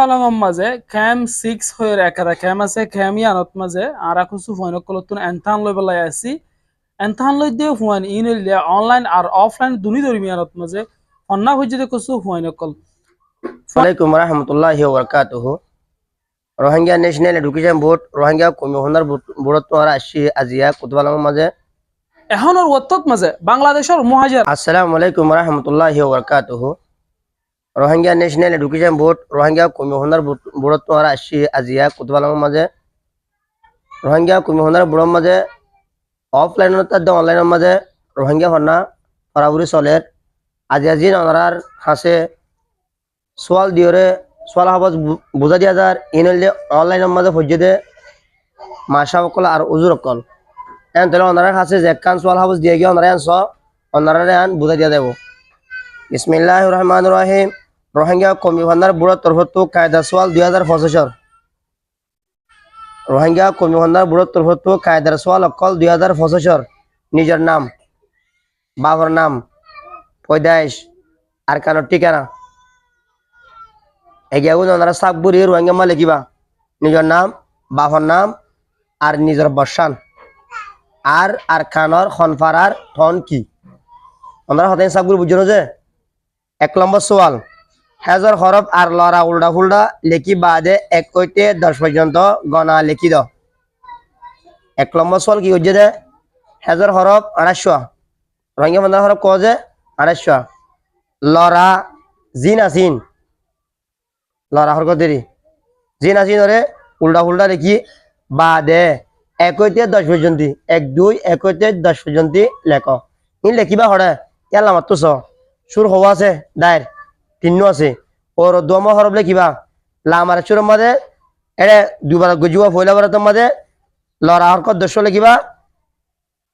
Falangom maze cam 6 hoyer ekada cam ase cam yanot maze ara kusu phone kolotun entan loy belay asi entan loy de phone email de online আর offline duni dori miyanot maze onna hojide kusu phone kol Assalamualaikum warahmatullahi wabarakatuh. Rohingya National Education Board Rohingya Commissioner Board তোরা আসি আজিয়া কুতবালাম মাঝে এখনর ওয়াত্তত মাঝে বাংলাদেশের মুহাজির আসসালামুয়ালাইকুম warahmatullahi wabarakatuh. Rohingya National Education Board Rohingya Commissioner Board তোরা আসি আজিয়া কুতবালাম মাঝে Rohingya Commissioner Board মাঝে offline ও online মাঝে রোহিঙ্গা হন্না ফরাবুরি চলের আজি অনারার হাসে সোয়াল দিওরে সোয়াল হাবাজ বুঝা দিয়া যার ইনলে অনলাইনের মাঝে ফজ্জে মাসা অকল আর উজুর অকল এন তাহলে ওনারা কাছে যে কান সোয়াল হাবাজ দিয়ে গিয়ে ওনারা আনছ ওনারা আন বুঝা দিয়া দেব বিসমিল্লাহির রহমানির রহিম রোহিঙ্গা কমিশনার বুড়ো তরফতো কায়দা সোয়াল 2025 রোহিঙ্গা কমিশনার বুড়ো তরফতো কায়দার সোয়াল অকল 2025 নিজের নাম বাবার নাম পয়দাইশ আর কানো ঠিকানা এগিয়াগুন ওনারা সাকবুরি রোহিঙ্গা মা লিখিবা নিজের নাম বাবার নাম আর নিজের বর্ষান আর খানর খনফারার ঠন কি ওনারা হতে সাকবুরি বুঝলো যে 1 নম্বর সওয়াল হাজার হরফ আর লড়া উল্টা ফুল্টা লিখি বাদে 1 হইতে 10 পর্যন্ত গণা লিখি দাও 1 নম্বর সওয়াল কি হচ্ছে যে হাজার হরফ 250 রোহিঙ্গা বান্দা হরফ কজে 250 লড়া জিন আসিন লড়া হরকত দেরি জিন আসিন ওরে উল্টা ফুল্টা লিখি বাদে 1 হইতে 10 পর্যন্ত 1 2 1 হইতে 10 পর্যন্ত লেখ ইন লিখিবা হড়ে ইয়ালা মাত্র সুর হওয়া আছে দায়ের তিন্ন আছে ওর দোমা হরফ লিখিবা লামার সুরের মাঝে এড়ে দুবার গজুয়া ফয়লা বরাতের মাঝে লড়া হরকত 10 লিখিবা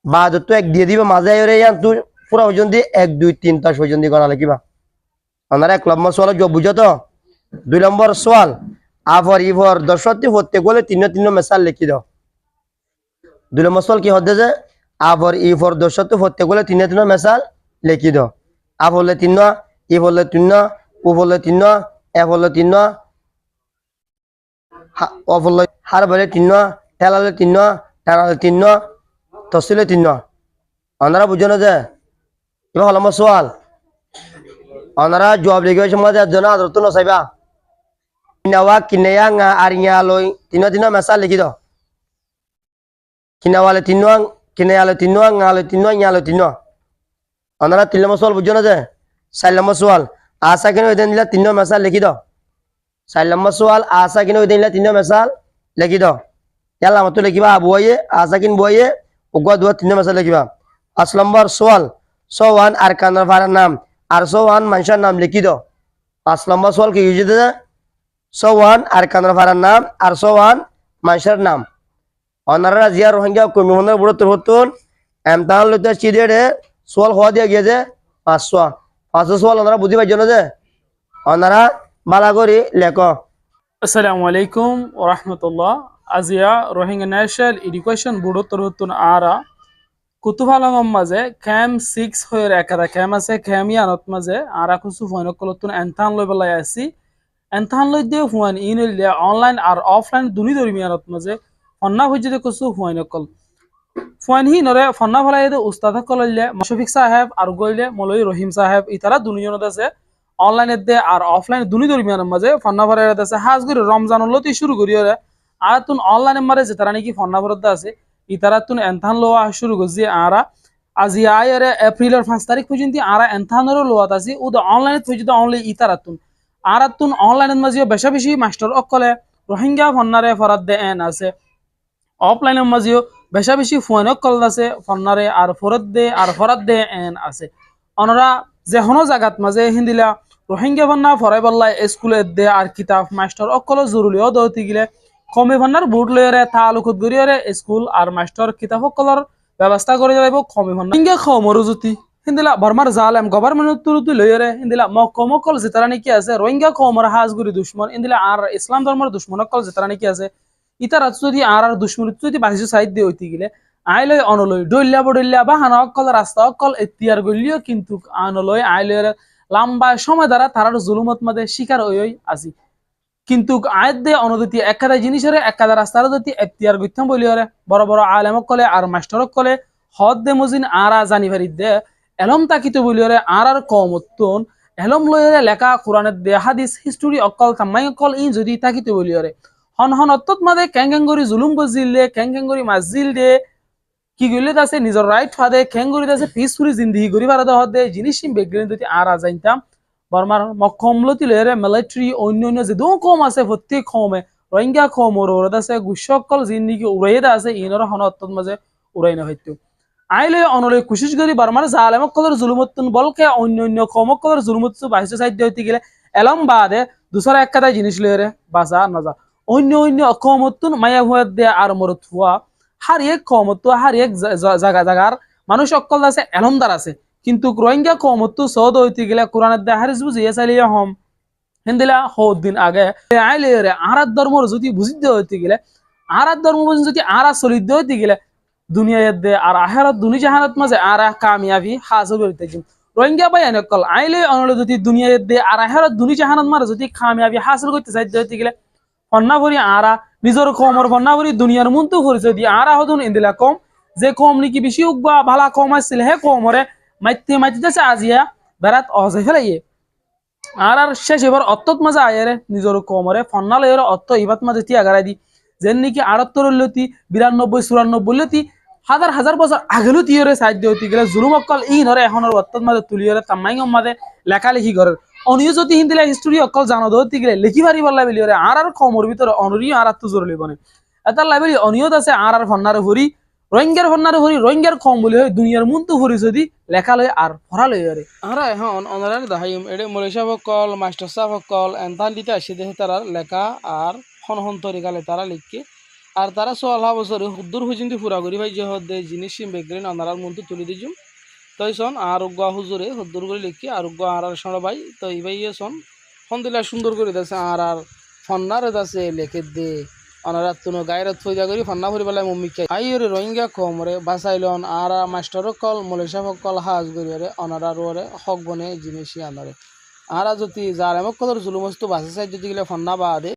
বাদ তো 1 দিয়ে দিবা মাঝে ওরে ইয়ান তুই পুরা পর্যন্ত 1 2 3 10 পর্যন্ত গণা লিখিবা ওনারা 1 নম্বর সওয়াল জব বুঝো তো 2 নম্বর সওয়াল আফর ইফর দশটি হতে গেলে তিন মেসাল লিখি দাও 2 নম্বর সওয়াল কি হচ্ছে যে আফর ইফর দশটি হতে গেলে তিন মেসাল লিখি দাও আফ হলে 3 ইফ হলে 3 উ হলে 3 এফ হলে 3 অফ হলে হার বলে 3 ঠেল হলে 3 টান হলে 3 তসিলে 3 ওনারা বুঝো না যে এবার হল আমার সওয়াল ওনারা জবাব লিখে সময় জন্য আদরত নসাইবা কিনাওয়া কিনেয়া ngা আর ইয়া লই তিন মেসাল লিখি দাও কিনাওয়ালে 3 কিনেয়ালে 3 ngা লই 3 ইয়া লই 3 ওনারা 3 নম্বর সওয়াল বুঝো না যে 4 নম্বর সওয়াল আশা কিনে ওই দিলা 3 মেসাল লিখি দাও 4 নম্বর সওয়াল আশা কিনে ওই দিলা 3 মেসাল লিখি দাও ইয়ালা মত লিখিবা আবুয়ে আশা কিন বইয়ে ওগা দুয়া 3 মেসাল লিখিবা 5 নম্বর সওয়াল সোয়ান আর কানার ফারার নাম আর সোয়ান মানুষের নাম লিখি দাও 5 নম্বর সওয়াল কি হইছে যে সোয়ান আর কানার ফারার নাম আর সোয়ান মানুষের নাম ওনারা জিয়া রোহিঙ্গা কমিশনার বুড়ো তরফতুন এমতাহান লইতে চিদেড়ে সোয়াল হওয়া দিয়ে গিয়েছে 500 সোয়াল ওনারা বুঝি পাইছো না যে ওনারা বালা করি লেখ আসসালামু আলাইকুম ওয়া রাহমাতুল্লাহ আজিয়া রোহিঙ্গা ন্যাশনাল এডুকেশন বোর্ড তরফতুন আরা কুতুফালংম মাঝে ক্যাম 6 হয়ের একদা ক্যাম আছে ক্যাম ইয়ানত মাঝে আরা কুসু ফোন কলতুন এনথান লই বেলাই আসি এনথান লই দে ফোন ইনল অনলাইন আর অফলাইন দুনি দরমিয়ানত মাঝে ফন্না হইজে কুসু ফোন কল ফোন হি নরে ফন্না ফলাই দে উস্তাদ কললে মশফিক সাহেব আর গইলে মলই রহিম সাহেব ইতারা দুনিয়নত আছে অনলাইনে দে আর অফলাইন দুনি দরমিয়ানত মাঝে ফন্না ফলাই আছে হাজগুরি রমজানুল লতি শুরু করিয়রে আর তুন অনলাইনে মারে যে তারা নাকি ফন্না ফরদ আছে ইতারাতুন এনথান লোয়া শুরু করছি আরা আজি আয়ারে এপ্রিলের 5 তারিখ পর্যন্ত আরা এনথানেরও লোয়াত আছে ও অনলাইনে পর্যন্ত অনলি আরাতুন অনলাইনের মাঝে বেশি মাস্টার অকলে রোহিঙ্গা ফন্নারে ফরাদ দে এন আছে অফলাইনের মাঝেও বেশি ফোন অকল আছে ফন্নারে আর ফরাদ দে এন আছে অনরা যে হনো জায়গাত মাঝে হিন্দিলা রোহিঙ্গা ফন্না ফরাই বল্লাই স্কুলে দে আর কিতাব মাস্টার অকল জরুরিও দহতি গিলে কমি ভান্ডার বুট লয়রে তালুকত গরিয়রে স্কুল আর মাস্টার কিতাব সকলের ব্যবস্থা করে যাইব কমি ভান্ডার ইঙ্গে খমরুজুতি হিন্দিলা বর্মার জালেম গভর্নমেন্ট তুরুতি লয়রে হিন্দিলা মকমকল যেতারা নাকি আছে রোহিঙ্গা কমর হাজগুরি দুশমন ইন্দিলা আর ইসলাম ধর্মের দুশমনকল যেতারা নাকি আছে ইতারা যদি আর দুশমন যদি বাহিজু সাইড দিয়ে হইতে গেলে আইলয় অনলয় ডইল্লা বডইল্লা বা হানা অকল রাস্তা অকল এতিয়ার গলিও কিন্তু আনলয় আইলয় লম্বা সময় দ্বারা তারার জুলুমত মাঝে শিকার হই আসি কিন্তু আয়াত দে অনুদতি একাদা জিনিসের একাদা রাস্তার যদি এখতিয়ার গইতাম বলি হরে বড় বড় আলেমক কলে আর মাস্টারক কলে হদ দে মজিন আরা জানিবারি দে এলম তাকিতে বলি হরে আর কমতন এলম লইরে লেখা কোরআনের দে হাদিস হিস্টোরি অকল তামাই অকল ই যদি তাকিতে বলি হরে হন হন অত্তত মাদে ক্যাঙ্গাঙ্গরি জুলুম গজিলে ক্যাঙ্গাঙ্গরি মাজিল দে কি গইলে আছে নিজের রাইট ফাদে ক্যাঙ্গরি আছে পিসফুলি জিন্দিগি গরি ভারত হদে জিনিস বেগরিন যদি আর জানতাম বর্মার মকমলতি লয়েরে মিলিটারি অন্য যে দো কম আছে প্রত্যেক কমে রোহিঙ্গা কম ওরদ আছে গুসকল জিন্দিগি উড়াইয়ে আছে ইনর হন অত্তত মাঝে উড়াই না হইতো আইলে অনলে কোশিশ করি বর্মার জালেমক কলর জুলুমতন বলকে অন্য কমক কলর জুলুমত বাইশে সাইড হইতে গেলে এলম বাদে দুসরা একটা জিনিস লয়েরে বাজা না অন্য কমতন মায়া হুয়া দে আর মরত হুয়া হার এক কমত হার এক জায়গার মানুষ অকল আছে এলমদার আছে কিন্তু রোহিঙ্গা কমত সদ হইতে গেলে কোরআনের দে হারিস বুঝিয়ে চালিয়ে হম হিন্দিলা হদ দিন আগে আইলে আরাত ধর্মর যদি বুঝিতে হইতে গেলে আরাত ধর্ম বুঝি যদি আরা চলিতে হইতে গেলে দুনিয়ায় দে আর আহেরাত দুনি জাহানাত মাঝে আরা কামিয়াবি হাসল হইতে জিম রোহিঙ্গা ভাই অনেকল আইলে অনলে যদি দুনিয়ায় দে আর আহেরাত দুনি জাহানাত মারে যদি কামিয়াবি হাসল করতে চাইতে হইতে গেলে ফন্না ভরি আরা নিজের কমর ফন্না ভরি দুনিয়ার মন্তু করেছে দি আরা হদুন ইন্দিলা কম যে কম নাকি বেশি হোক বা ভালা কম আসছিল হে কমরে মাইতে আজিয়া বেড়াত অজে ফেলাইয়ে আর শেষ এবার অত্তত মাঝে আয়ারে নিজের কমরে ফন্না লয়ের অত্ত ইবাত মাঝে তিয়া গাড়াই দি যেন নাকি 78 লতি 92 94 লতি হাজার হাজার বছর আগেলো তিয়রে সাহায্য হতে গেলে জুলুম অকল ই নরে এখনের অত্তত মাঝে তুলিয়রে তামাই মাঝে লেখালেখি করে অনিয় যদি হিন্দিলা হিস্টোরি অকল জানো ধরতে গেলে লিখি পারি বললা বলিয়রে আর কমর ভিতরে অনরিও আর তো জোর লিবনে এটা লাইবলি অনিয়ত আছে আর ফন্নারে ভরি রোহিঙ্গার ফন্নারে ভরি রোহিঙ্গার কম বলি হয় দুনিয়ার মন্তু ভরি যদি লেখা লয় আর পড়া লয় আরে আমরা এখন অনলাইন দাহাইম এডে মলেশিয়া সকল মাস্টার সাহেব সকল এনতান দিতে আসে দেখে তারা লেখা আর হন হন তরিকালে তারা লিখকে আর তারা 16 বছর হুদ্দুর পর্যন্ত পুরা করি ভাই যে হদে জিনিস বেগরেন অনারার মন্তু তুলি দিজুম তইসন আরোগ্য হুজুরে হুদ্দুর করে লিখি আরোগ্য আর শোনা ভাই তো এই ভাই সন ফোন দিলে সুন্দর করে দিয়েছে আর ফন্নারে দাসে লেখে দে অনারাত তুনো গায়রত ফইজা করি ফন্না ভরি বেলায় মম্মি খাই আই রে রোহিঙ্গা কমরে বাসাইলন আর মাস্টার কল মলেশিয়া কল হাজ করি রে অনারার ওরে হক বনে জিনিসই আনারে আর যদি জালেমক কদর জুলুমস্তু বাসা সাইড যদি গেলে ফন্না বাদে